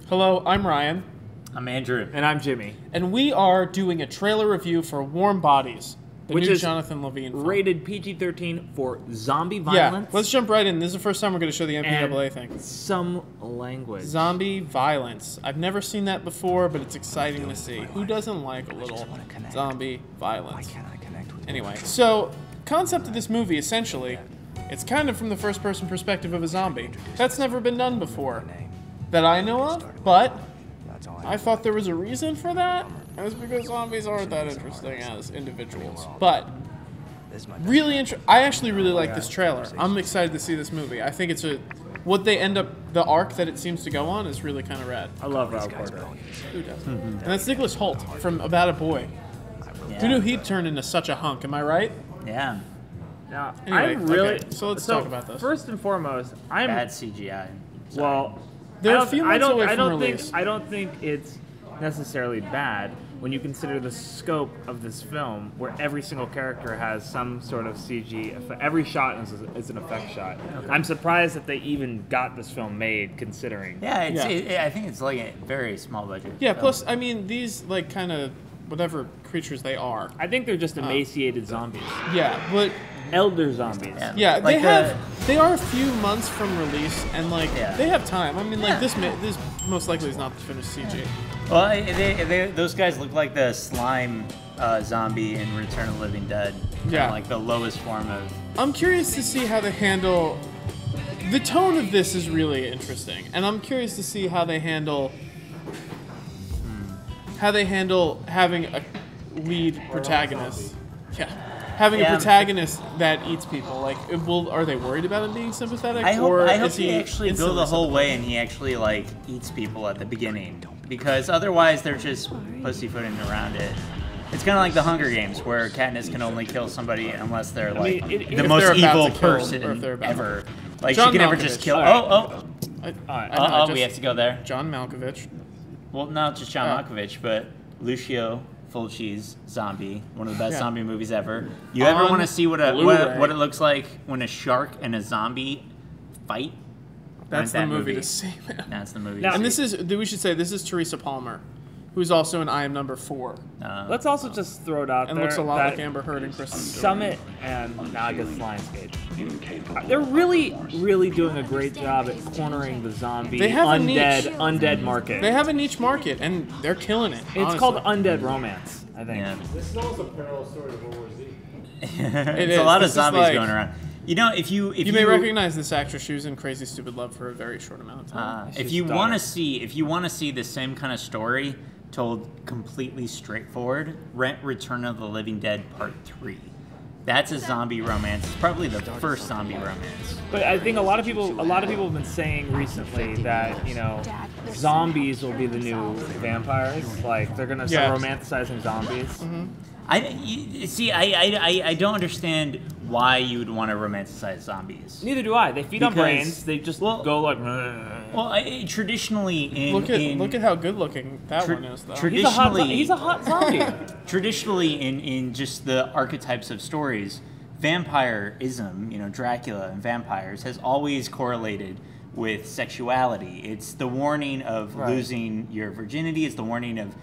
Hello, I'm Ryan, I'm Andrew. And I'm Jimmy. and we are doing a trailer review for Warm Bodies, the Which new is Jonathan Levine film. Rated PG-13 for zombie Yeah, violence. let's jump right in. This is the first time we're going to show the MPAA and thing. some language. Zombie violence. I've never seen that before, but it's exciting to see. Who doesn't like a little zombie violence? Anyway, so concept of this movie, essentially, it's kind of from the first-person perspective of a zombie. That's never been done before, that I know of, but I thought there was a reason for that. And it's because zombies aren't that interesting as individuals. But I actually really like this trailer. I'm excited to see this movie. I think it's what they end up, the arc that it seems to go on is really kind of rad. I love Rob Porter. Who doesn't? And that's Nicholas Hoult from About a Boy. Yeah. Who knew he'd turn into such a hunk? Am I right? Yeah. Now, Anyway, I'm really... okay, so let's talk about this. First and foremost, I'm... Bad CGI. Well, They're I a few don't- months I don't, away I from don't release. think I don't think it's necessarily bad when you consider the scope of this film, where every single character has some sort of CG effect. Every shot is an effect shot. I'm surprised that they even got this film made, considering. Yeah, Yeah. I think it's like a very small budget. Yeah, film. plus, I mean, these, like, kind of, whatever creatures they are. I think they're just emaciated zombies, Yeah, but, elder zombies. yeah, Like they are a few months from release, and, like, Yeah. they have time. I mean, like, Yeah. this most likely is not the finished CG. Well, those guys look like the slime zombie in Return of the Living Dead. Yeah. Like the lowest form of. I'm curious to see how they handle... The tone of this is really interesting, and I'm curious to see how they handle... How they handle having a lead protagonist. Yeah. Having a Yeah. protagonist that eats people. Like, are they worried about him being sympathetic? I hope is he actually go the whole way and he actually like eats people at the beginning, because otherwise they're just pussyfooting around it. It's kind of like the Hunger Games, where Katniss can only kill somebody unless they're like mean, the if most they're about evil to kill, or if person they're about ever. Like John she can never just Malkovich. kill. Alright. We have to go there. John Malkovich. Well, not just John Oh. Malkovich, but Lucio Fulci's Zombie, one of the best Yeah. zombie movies ever. You ever On want to see what Blu-ray. what it looks like when a shark and a zombie fight? That's Rent the that movie to see, man. That's the movie. Now- to And see. we should say, this is Teresa Palmer, who's also in I Am Number 4, Let's also just throw it out and there looks a lot that like Amber Heard and Kristen Stewart. Summit and now I guess Lionsgate. They're really, really doing a great job at cornering the zombie They have a niche. undead market. They have a niche market, and they're killing it. It's honestly. called undead romance, I think. Yeah. This is almost a parallel story to World War Z. It's is. a lot This of is zombies like- going around. You know, if you You may recognize this actress. She was in Crazy Stupid Love for a very short amount of time. if She's you daughter. want to see the same kind of story told completely straightforward, rent Return of the Living Dead Part 3. That's a zombie romance. It's probably the first zombie romance. But I think a lot of people have been saying recently that, zombies will be the new vampires. Like they're gonna start Yeah. romanticizing zombies. I don't understand why you would want to romanticize zombies. Neither do I. They feed on Because- brains. They just go like. Well, traditionally Look at how good looking that one is, though. He's a hot zombie. traditionally in just the archetypes of stories, vampirism, Dracula and vampires, has always correlated with sexuality. It's the warning of losing your virginity. It's the warning of,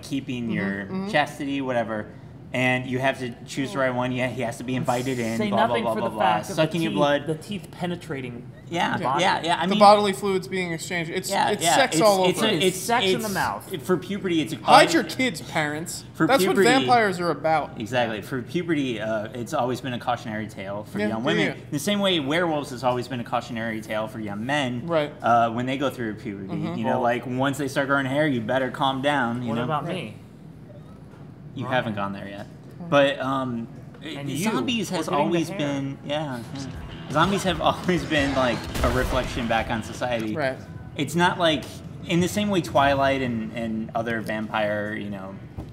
keeping your chastity, whatever. And you have to choose the right one. Yeah, he has to be invited in. Say blah, nothing blah, for blah, the blah, blah. fact of Sucking your blood. the teeth penetrating. Yeah, the body. yeah. I the mean, bodily fluids being exchanged. It's sex all over. It's sex in the mouth. For puberty, it's Hide your kids, parents. For That's puberty- what vampires are about. Exactly. For puberty, it's always been a cautionary tale for Yeah, young yeah, women. yeah. The same way werewolves has always been a cautionary tale for young men. Right. When they go through puberty, Well- like once they start growing hair, you better calm down. You What know. about me? You haven't gone there yet, but you, zombies has we're getting the always hair. been Zombies have always been like a reflection back on society. Right. It's not like in the same way Twilight and other vampire,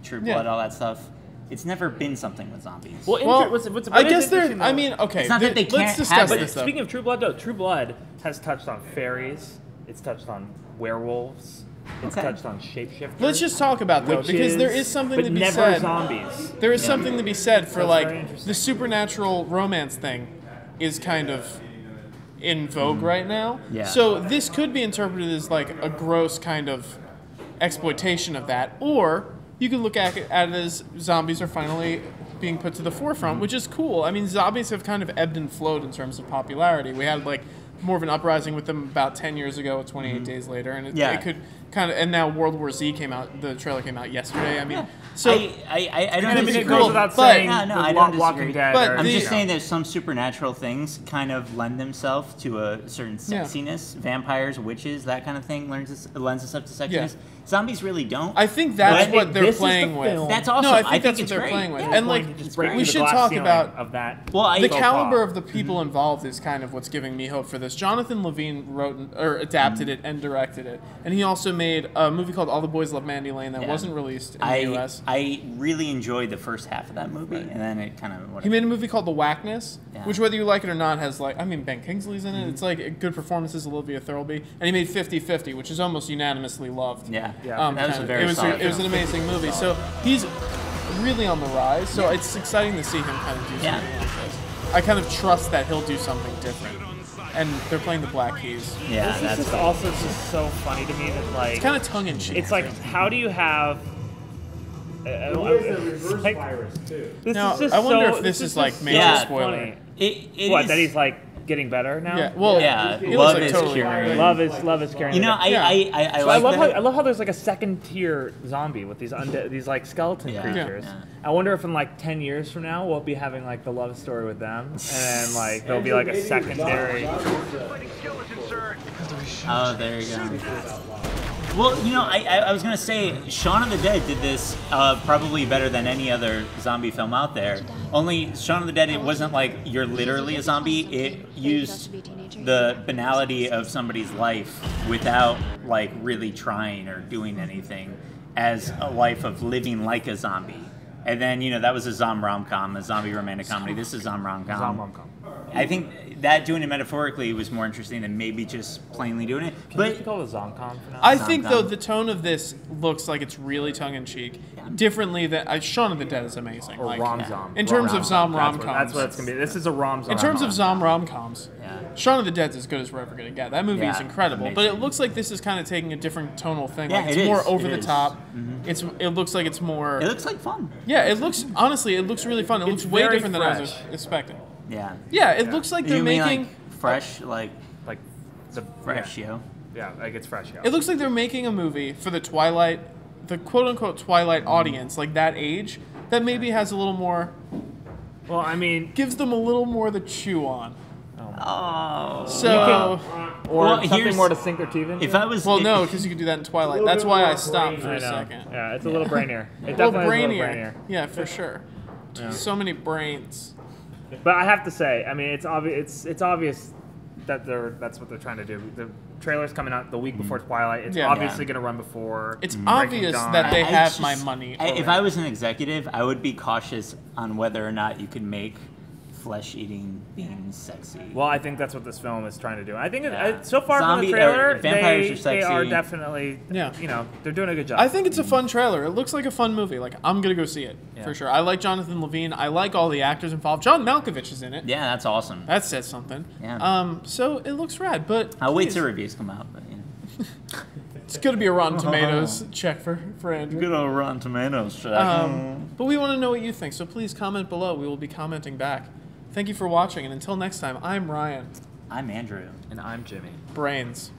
True Yeah. Blood, all that stuff. It's never been something with zombies. Well, what's I is guess they're. interesting, I though- mean, okay. It's not that they let's can't discuss have it. this, though. Speaking of True Blood, though, True Blood has touched on fairies. It's touched on werewolves. It's Okay. touched on shapeshifters. Let's just talk about though, because there is something but to be never said. zombies. There is something to be said for That's very like interesting. the supernatural romance thing is kind of in vogue right now. Yeah. So this could be interpreted as like a gross kind of exploitation of that, or you could look at it as zombies are finally being put to the forefront, which is cool. I mean, zombies have kind of ebbed and flowed in terms of popularity. We had like more of an uprising with them about 10 years ago with 28 Days Later, and it could kind of, and now World War Z came out, the trailer came out yesterday. I mean, so I don't I mean, disagree. it goes without but- saying. No, the I don't Walking disagree. Dead. But are, I'm the- just you saying know. that some supernatural things kind of lend themselves to a certain Yeah. sexiness. Vampires, witches, that kind of thing lends itself to sexiness. Yeah. Zombies really don't. I think that's But what they're this is the playing with. film. That's awesome. No, I I think think that's what it's they're great. playing with. Yeah, And Going like, to just break we through the should glass talk ceiling about of that. Well, I- the so caliber far. of the people involved is kind of what's giving me hope for this. Jonathan Levine wrote or adapted it and directed it, and he also made a movie called All the Boys Love Mandy Lane that Yeah. wasn't released in the U.S. I really enjoyed the first half of that movie, and then it kind of. He made a movie called The Whackness, Yeah. which whether you like it or not has like, I mean, Ben Kingsley's in it. It's like good performances, Olivia Thirlby, and he made 50-50, which is almost unanimously loved. Yeah, Yeah. that was kind a of- very it was solid it was an film. amazing movie. So he's really on the rise. So it's exciting to see him kind of do something Yeah. like this. I kind of trust that he'll do something different. And they're playing the Black Keys. Yeah, This is that's just also just so funny to me that like It's kind of tongue in cheek. it's like how do you have There's a reverse like, virus too. this Now, is just I wonder so, if this is like just major Yeah. spoiler. funny. it What is- that he's like getting better now? Yeah. Well, Yeah, he looks love like is totally curing. Love is carrying. You know, it. Yeah. I So like I love that. how I love how there's like a second tier zombie with these undead, these like skeleton Yeah. creatures. Yeah. I wonder if in like 10 years from now we'll be having like the love story with them, and then like there'll be like a secondary. Oh, there you go. Well, you know, I was gonna say Shaun of the Dead did this probably better than any other zombie film out there. Only Shaun of the Dead, it wasn't like you're literally a zombie. It used the banality of somebody's life without like really trying or doing anything as a life of living like a zombie. And then, you know, that was a zombie rom-com, a zombie romantic comedy. This is zombie rom-com. Rom-com. I think that doing it metaphorically was more interesting than maybe just plainly doing it. Can this But be called a Zomcom for now? I think Zom-com. though the tone of this looks like it's really tongue in cheek, differently than Shaun of the Dead is amazing. or like, rom-zom. in terms of zom rom-coms. That's what it's gonna be. This is a rom-zom. In terms of zom rom-coms, Yeah. Shaun of the Dead's as good as we're ever gonna get. That movie is Yeah, incredible, amazing. but it looks like this is kind of taking a different tonal thing. Yeah, Like it's it more is, over it the is. top. It looks like it's more. it looks like fun. Yeah, it looks honestly, it looks really fun. It looks way very different than I was fresh. expecting. Yeah. Yeah, it looks like they're You mean making. like fresh, like like the fresh, yo? Yeah, like it's fresh. Yeah. It looks like they're making a movie for the Twilight, the quote unquote Twilight audience, like that age, that maybe has a little more, Well, I mean, gives them a little more to chew on. Oh. So, or Well, something here's- more to sink their teeth into. If I was well, no, because you could do that in Twilight. That's why I stopped for I a know. second. Yeah, it's a little brainier. It A little definitely is a little brainier. brainier. Yeah, for sure. So many brains. But I have to say, I mean, it's obvious. It's obvious that that's what they're trying to do. The trailer's coming out the week before Twilight. It's Yeah. obviously going to run before. It's Breaking obvious Dawn. that they I have just- my money. If already. I was an executive, I would be cautious on whether or not you could make flesh-eating beings sexy. Well, I think that's what this film is trying to do. I think Yeah. so far Zombie- from the trailer, vampires they, are sexy. they are definitely, Yeah. you know, they're doing a good job. I think it's a fun trailer. It looks like a fun movie. Like I'm gonna go see it Yeah. for sure. I like Jonathan Levine. I like all the actors involved. John Malkovich is in it. Yeah, that's awesome. That says something. Yeah. So it looks rad, but I'll wait please, till reviews come out. But, you know. it's gonna be a Rotten Tomatoes check for Andrew. Good old Rotten Tomatoes check. But we want to know what you think, so please comment below. We will be commenting back. Thank you for watching, and until next time, I'm Ryan. I'm Andrew. and I'm Jimmy. Brains.